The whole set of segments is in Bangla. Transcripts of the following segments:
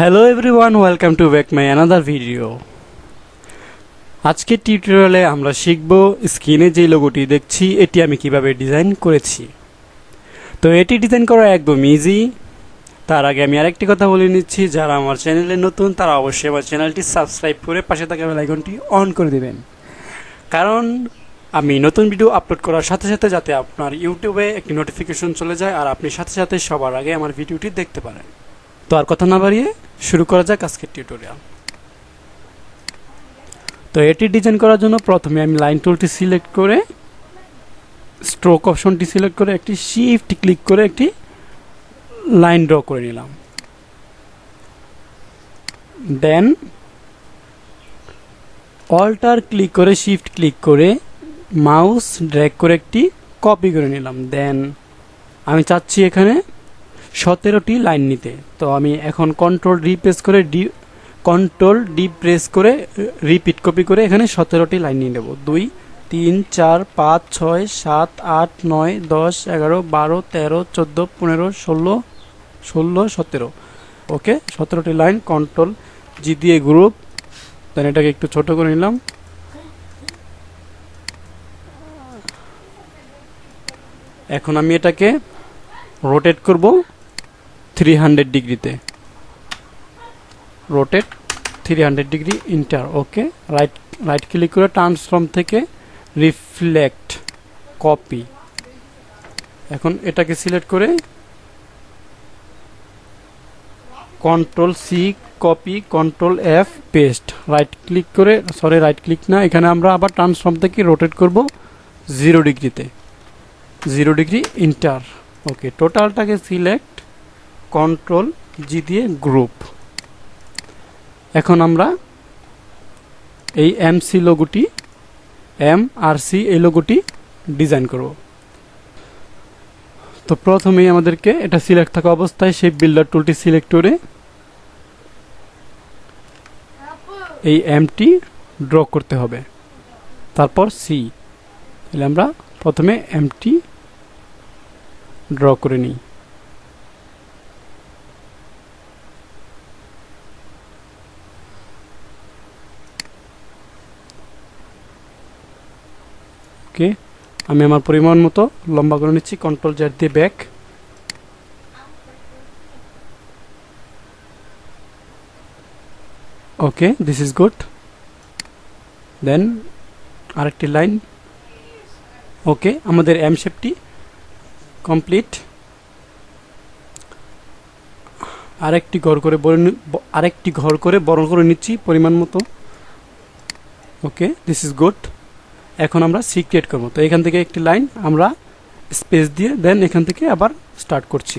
Hello everyone, welcome to back my another video. আজকে টিউটোরিয়ালে আমরা শিখব স্ক্রিনে যে লোগোটি দেখছি এটি আমি কিভাবে ডিজাইন করেছি। তো এটি ডিজাইন করা একদম ইজি। তার আগে আমি আরেকটি কথা বলে নিচ্ছি, যারা আমার চ্যানেলে নতুন তারা অবশ্যই আমার চ্যানেলটি সাবস্ক্রাইব করে পাশে থাকা বেল আইকনটি অন করে দিবেন, কারণ আমি নতুন ভিডিও আপলোড করার সাথে সাথে যাতে আপনার ইউটিউবে একটি নোটিফিকেশন চলে যায় আর আপনি সাথে সাথে সবার আগে আমার ভিডিওটি দেখতে পারেন। তো আর কথা না বাড়িয়ে শুরু করা যাক আজকের টিউটোরিয়াল। তো এটি ডিজাইন করার জন্য প্রথমে আমি লাইন টুলটি সিলেক্ট করে স্ট্রোক অপশনটি সিলেক্ট করে একটি শিফট ক্লিক করে একটি লাইন ড্র করে নিলাম। দেন অল্টার ক্লিক করে শিফট ক্লিক করে মাউস ড্র্যাগ করে একটি কপি করে নিলাম। দেন আমি চাচ্ছি এখানে 17টি লাইন নিতে। তো আমি এখন কন্ট্রোল ডি প্রেস করে রিপিট কপি করে এখানে 17টি লাইন নিয়ে নেব। 2 3 4 5 6 7 8 9 10 11 12 13 14 15 16 16 17। ওকে, 17টি লাইন কন্ট্রোল জি দিয়ে গ্রুপ। দেন এটাকে একটু ছোট করে নিলাম। এখন আমি এটাকে রোটেট করব 300 ডিগ্রিতে। Rotate 300 degree, enter. Okay, right click করে ট্রান্সফর্ম থেকে রিফ্লেক্ট কপি। এখন এটাকে সিলেক্ট করে control C copy, control F paste. Right click করে রাইট ক্লিক না, এখানে আমরা আবার ট্রান্সফর্ম থেকে রোটেট করব 0 ডিগ্রিতে। 0 ডিগ্রি, ইন্টার। ওকে, টোটালটাকে সিলেক্ট কন্ট্রোল জি দিয়ে গ্রুপ। এখন আমরা এই এমসি লোগোটি MRC এই লোগোটি ডিজাইন করব। তো প্রথমেই আমাদেরকে এটা সিলেক্ট থাকা অবস্থায় শেপ বিল্ডার টুলটি সিলেক্ট করে এই এমটি ড্র করতে হবে, তারপর সি। তাহলে আমরা প্রথমে এমটি ড্র করে নিই। ওকে, আমি আমার পরিমাণ মতো লম্বা করে নিচ্ছি। কন্ট্রোল জেড দিয়ে back. Okay, this is good. Then আরেকটি লাইন। ওকে, আমাদের এম শেপটি কমপ্লিট। আরেকটি ঘর করে বড় করে নিচ্ছি পরিমাণ মতো। ওকে, দিস ইজ গুড। এখন আমরা সি ক্রিয়েট করবো। তো এখান থেকে একটি লাইন আমরা স্পেস দিয়ে দেন এখান থেকে আবার স্টার্ট করছি।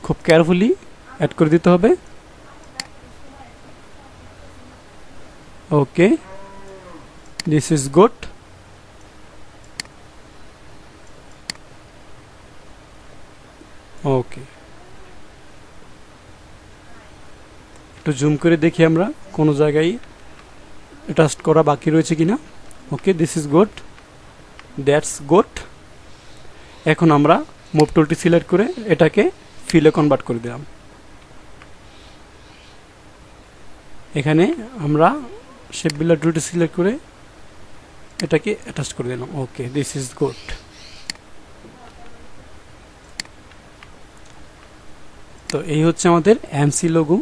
খুব কেয়ারফুলি অ্যাড করে দিতে হবে। ওকে, দিস ইজ গুড। ওকে, একটু জুম করে দেখি আমরা কোনো জায়গায় অ্যাটাচ করা বাকি রয়েছে কিনা। Okay, this is good, that's good. এখন আমরা মুভ টুলটি সিলেক্ট করে এটাকে ফিলে কনভার্ট করে দিলাম। এখানে আমরা শেপ বিল্ডার টুলটি সিলেক্ট করে এটাকে অ্যাটাচ করে দিলাম। ওকে, দিস ইজ গুড। তো এই হচ্ছে আমাদের এমসি লোগো।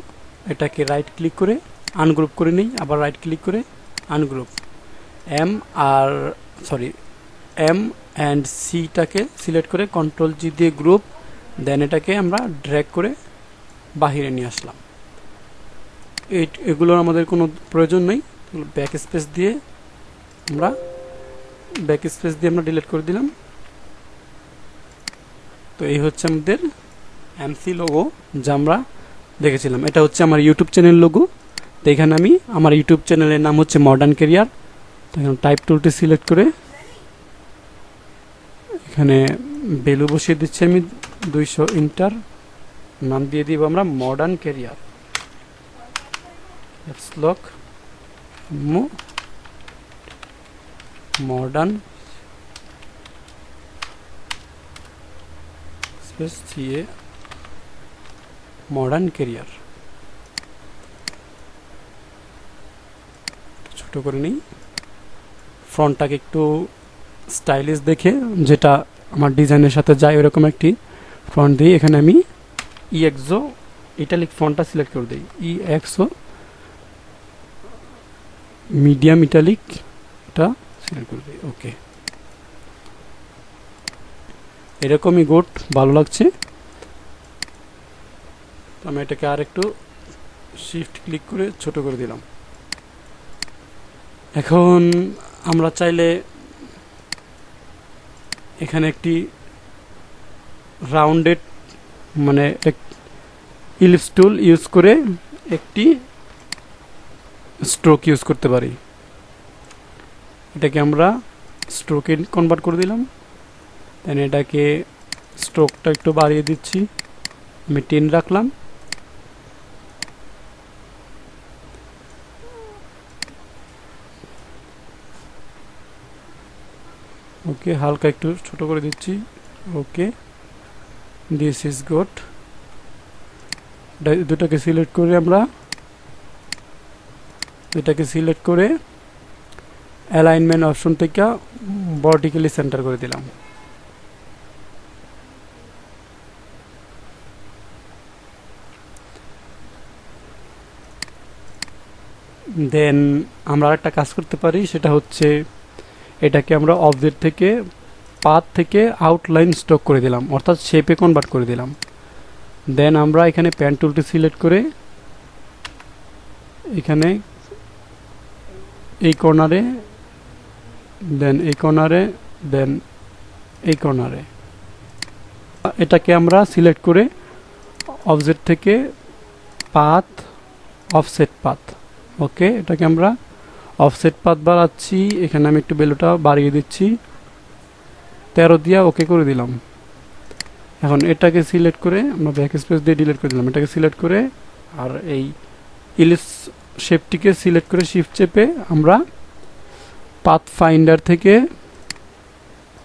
এটাকে রাইট ক্লিক করে আনগ্রুপ করে নিই, আবার রাইট ক্লিক করে আনগ্রুপ। এম অ্যান্ড সিটাকে সিলেক্ট করে কন্ট্রোল জি দিয়ে গ্রুপ। দেন এটাকে আমরা ড্র্যাগ করে বাহিরে নিয়ে আসলাম। এগুলোর আমাদের কোনো প্রয়োজন নেই। ব্যাক স্পেস দিয়ে আমরা ডিলিট করে দিলাম। তো এই হচ্ছে আমাদের এমসি লোগো যা আমরা দেখেছিলাম। এটা হচ্ছে আমার ইউটিউব চ্যানেল লোগো। তো এখানে আমি আমার ইউটিউব চ্যানেলের নাম হচ্ছে মডার্ন ক্যারিয়ার। তো এখানে টাইপ টুলটি সিলেক্ট করে এখানে ভ্যালু বসিয়ে দিচ্ছি আমি 200, ইন্টার। নাম দিয়ে দিব আমরা modern career. Modern space CA modern career. ছোট করে নিই, ফন্টটাকে একটু স্টাইলিশ দেখে যেটা আমার ডিজাইনের সাথে যায় এরকম একটি ফন্ট দিই। এখানে আমি ইএক্সও ইটালিক ফন্টটা সিলেক্ট করে দিই, ইএক্সও মিডিয়াম ইটালিক এটা সিলেক্ট করে দিই। ওকে, এরকমই গুড, ভালো লাগছে। আমি এটাকে আর একটু শিফট ক্লিক করে ছোট করে দিলাম। এখন আমরা চাইলে এখানে একটি রাউন্ডেড মানে ইলিপস টুল ইউজ করে একটি স্ট্রোক ইউজ করতে পারি। এটাকে আমরা স্ট্রোকে কনভার্ট করে দিলাম, দেন এটাকে স্ট্রোকটা একটু বাড়িয়ে দিচ্ছি, আমি 10 রাখলাম। ওকে, হালকা একটু ছোট করে দিচ্ছি। ওকে, দিস ইজ গুড। দুটাকে সিলেক্ট করে আমরা এটাকে সিলেক্ট করে অ্যালাইনমেন্ট অপশন থেকে ভার্টিক্যালি সেন্টার করে দিলাম। দেন আমরা আরেকটা কাজ করতে পারি, সেটা হচ্ছে এটাকে আমরা অবজেক্ট থেকে পাথ থেকে আউটলাইন স্ট্রোক করে দিলাম, অর্থাৎ শেপে কনভার্ট করে দিলাম। দেন আমরা এখানে পেন টুলটি সিলেক্ট করে এখানে এই কর্নারে, দেন এই কর্নারে, দেন এই কর্নারে এটাকে আমরা সিলেক্ট করে অবজেক্ট থেকে পাথ, অফসেট পাথ। ওকে, এটাকে আমরা অফসেট পাথ বাড়াচ্ছি, এখানে আমি একটু ভ্যালুটা বাড়িয়ে দিচ্ছি, 13 দিয়ে ওকে করে দিলাম। এখন এটাকে সিলেক্ট করে আমরা ব্যাক স্পেস দিয়ে ডিলিট করে দিলাম। এটাকে সিলেক্ট করে আর এই ইলিপস শেপটিকে সিলেক্ট করে শিফট চেপে আমরা পাথ ফাইন্ডার থেকে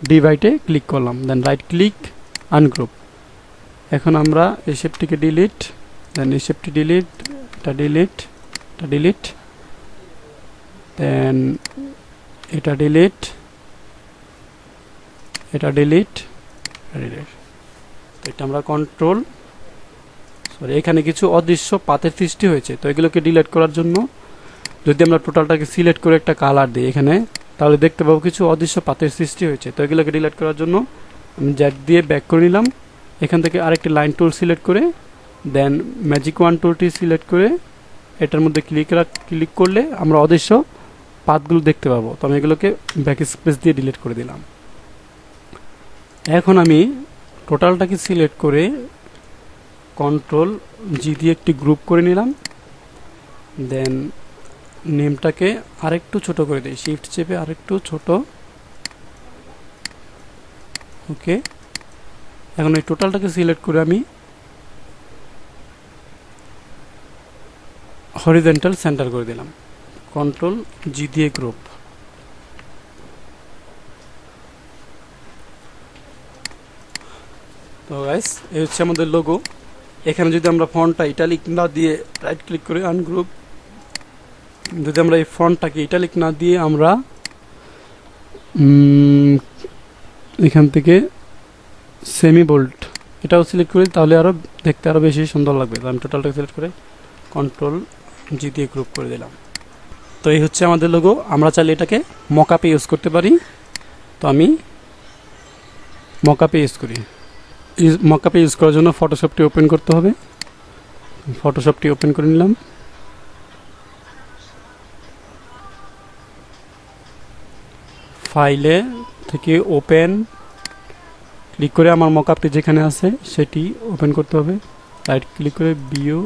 ডিভাইডে ক্লিক করলাম, দেন রাইট ক্লিক আনগ্রুপ। এখন আমরা এই শেপটিকে ডিলিট, দেন এই শেপটি ডিলিট, এটা ডিলিট, এটা ডিলিট, দেন এটা ডিলিট, এটা ডিলিট, ডিলিট। এটা আমরা কন্ট্রোল এখানে কিছু অদৃশ্য পাথের সৃষ্টি হয়েছে, তো এগুলোকে ডিলিট করার জন্য যদি আমরা টোটালটাকে সিলেক্ট করে একটা কালার দিই এখানে, তাহলে দেখতে পাবো কিছু অদৃশ্য পাথের সৃষ্টি হয়েছে। তো এগুলোকে ডিলিট করার জন্য আমি জ্যাক দিয়ে ব্যাক করে নিলাম। এখান থেকে আরেকটি লাইন টুল সিলেক্ট করে দেন ম্যাজিক ওয়ান টুলটি সিলেক্ট করে এটার মধ্যে ক্লিক করলে আমরা অদৃশ্য পাথগুলো দেখতে পাবো। তো আমি এগুলোকে ব্যাক স্পেস দিয়ে ডিলিট করে দিলাম। এখন আমি টোটালটাকে সিলেক্ট করে কন্ট্রোল জি দিয়ে একটি গ্রুপ করে নিলাম, দেন নেমটাকে আরেকটু ছোট করে দিই, শিফট চেপে আরেকটু ছোট। ওকে, এখন এই টোটালটাকে সিলেক্ট করে আমি হরিজন্টাল সেন্টার করে দিলাম, কন্ট্রোল জি দিয়ে গ্রুপ। তো গাইস, এই হচ্ছে আমাদের লোগো। এখানে যদি আমরা ফন্টটা ইটালিক না দিয়ে রাইট ক্লিক করে আনগ্রুপ, যদি আমরা এই ফন্টটাকে ইটালিক না দিয়ে আমরা এখান থেকে সেমি বোল্ড এটাও সিলেক্ট করি, তাহলে আরও দেখতে আরও বেশি সুন্দর লাগবে। তো আমি টোটালটাকে সিলেক্ট করে কন্ট্রোল জি দিয়ে গ্রুপ করে দিলাম। তো এই হচ্ছে আমাদের লোগো। আমরা চাইলে এটাকে মকআপে ইউজ করতে পারি। তো আমি মকআপে ইউজ করি। মকআপে ইউজ করার জন্য ফটোশপটি ওপেন করতে হবে। ফটোশপটি ওপেন করে নিলাম। ফাইলে থেকে ওপেন ক্লিক করে আমার মকআপটি যেখানে আছে সেটি ওপেন করতে হবে। রাইট ক্লিক করে ভিউ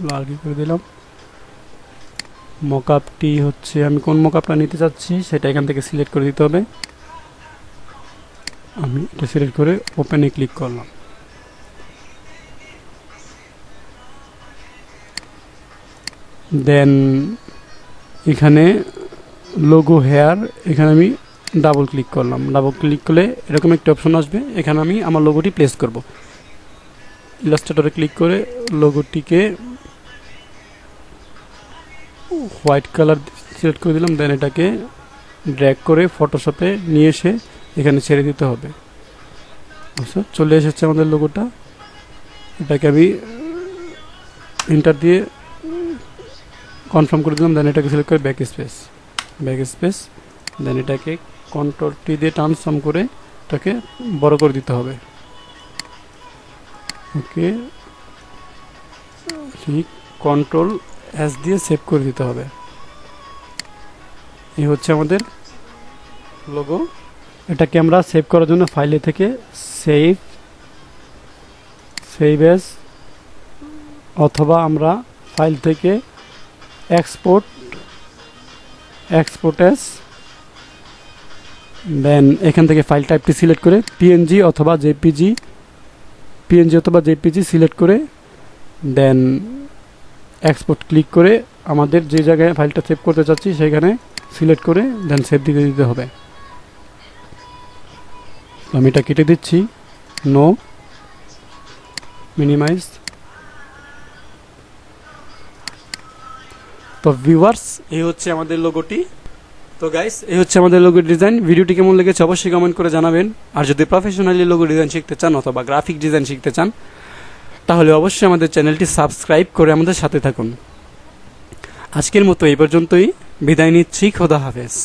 লার্জ করে দিলাম। মকআপটি হচ্ছে আমি কোন মকআপটা নিতে চাচ্ছি সেটা এখান থেকে সিলেক্ট করে দিতে হবে। আমি এটা সিলেক্ট করে ওপেনে ক্লিক করলাম। দেন এখানে লোগো হেয়ার, এখানে আমি ডাবল ক্লিক করলাম। ডাবল ক্লিক করলে এরকম একটা অপশন আসবে, এখানে আমি আমার লোগোটি প্লেস করব। ইলাস্ট্রেটরে ক্লিক করে লোগোটিকে হোয়াইট কালার সিলেক্ট করে দিলাম, দেন এটাকে ড্র্যাগ করে ফটোশপে নিয়ে এসে এখানে ছেড়ে দিতে হবে। আচ্ছা, চলে এসেছে আমাদের লোগোটা। এটাকে আমি এন্টার দিয়ে কনফার্ম করে দিলাম, দেন এটাকে সিলেক্ট করে ব্যাক স্পেস, দেন এটাকে কন্ট্রোল টি দিয়ে ট্রান্সফর্ম করে এটাকে বড় করে দিতে হবে। ওকে, ঠিক কন্ট্রোল এস দিয়ে সেভ করে দিতে হবে। এই হচ্ছে আমাদের লোগো। এটাকে আমরা সেভ করার জন্য ফাইলে থেকে সেভ এস, অথবা আমরা ফাইল থেকে এক্সপোর্ট এস, দেন এখান থেকে ফাইল টাইপটি সিলেক্ট করে পিএনজি অথবা জেপিজি সিলেক্ট করে দেন এক্সপোর্ট ক্লিক করে আমাদের যে জায়গায় ফাইলটা সেভ করতে চাচ্ছি সেখানে সিলেক্ট করে দেন সেভ দিতে হবে। আমি এটা কেটে দিচ্ছি, নো, মিনিমাইজ। তো ভিউয়ার্স, এই হচ্ছে আমাদের লোগোটি। তো গাইস, এই হচ্ছে আমাদের লোগো ডিজাইন। ভিডিওটি কেমন লেগেছে অবশ্যই কমেন্ট করে জানাবেন। আর যদি প্রফেশনালি লোগো ডিজাইন শিখতে চান অথবা গ্রাফিক ডিজাইন শিখতে চান তাহলে অবশ্যই আমাদের চ্যানেলটি সাবস্ক্রাইব করে আমাদের সাথে থাকুন। আজকের মতো এই পর্যন্তই, বিদায় নিচ্ছি। খোদা হাফেজ।